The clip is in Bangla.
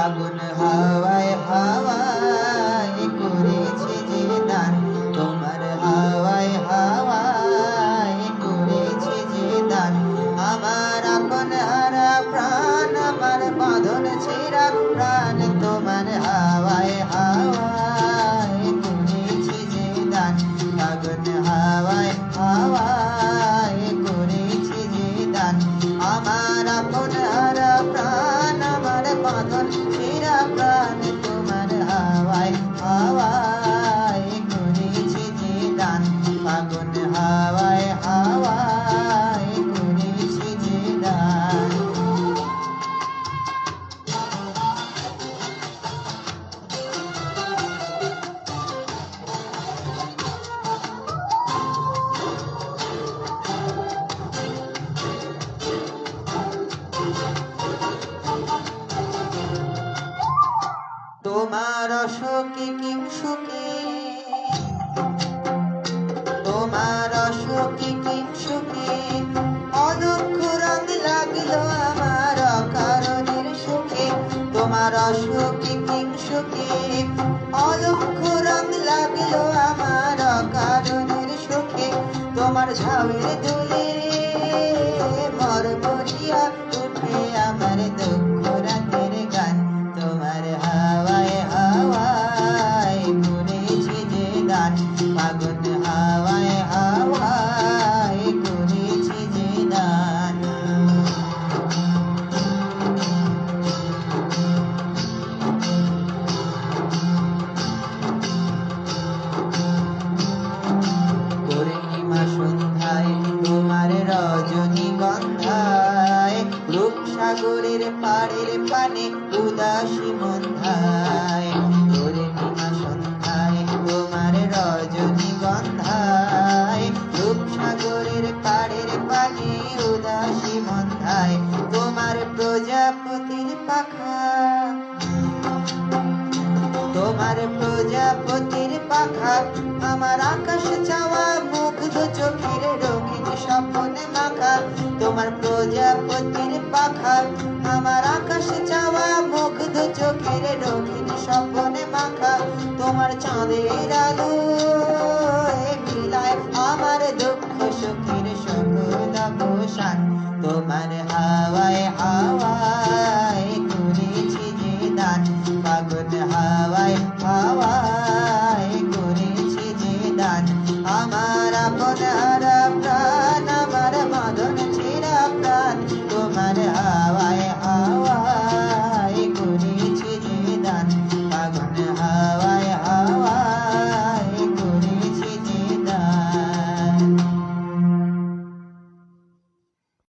ফাগুন হাওয়ায় হাওয়ায় করেছে যে দান, তোমার হাওয়ায় হাওয়ায় করেছে যে দান। আমার আপন হারা প্রাণ, আমার বাঁধন ছেঁড়া প্রাণ, তোমার হাওয়ায় হাওয়ায় করেছে যে দান। ফাগুন হাওয়ায় হাওয়ায় করেছে যে দান। আমার আপন হারা প্রাণ, আমার বাঁধন ছেঁড়া প্রাণ, তোমার হাওয়ায় হাওয়ায় করেছে যে দান। ফাগুন হাওয়ায় হাওয়ায় করেছে যে দান। তোমার অশোকে কিংসুকে, তোমার অশোকে কিংসুকে, অলক্ষ রং লাগলো আমার অকারণের সুখে। তোমার অশোকে কিংসুকে, অলক্ষ রং লাগলো আমার অকারণের সুখে। তোমার ঝাউয়ের দুলে মরমরিয়া উঠে আমার দুঃখ রাতের গান। তোমার হাওয়ায় হাওয়ায় করেছে যে দান। ফাগুন হাওয়ায় হাওয়ায় করেছে যে দান। পূর্ণিমা সন্ধ্যায় তোমার রজনীগন্ধায়, রূপসাগরের পাড়ের পানে উদাসী মন্ধায়। পূর্ণিমা সন্ধ্যায় তোমার রজনীগন্ধায়, রূপসাগরের পাড়ের পানে উদাসী মন্ধায়। তোমার প্রজাপতির পাখা, তোমার প্রজাপতির পাখা, আমার আকাশ চাওয়া মুগ্ধ চোখের রঙিন স্বপ্নে মাখা। তোমার প্রজাপতির পাখা, আমার আকাশ চাওয়া মুগ্ধ চোখের রঙিন স্বপ্নে মাখা। তোমার চাঁদের আলো মিলায় আমার দুঃখ সুখের সকল অবসান। তোমার হাওয়ায় হাওয়ায় করেছে যে দান। ফাগুন হাওয়ায় হাওয়ায় করেছে যে দান। আমার আপন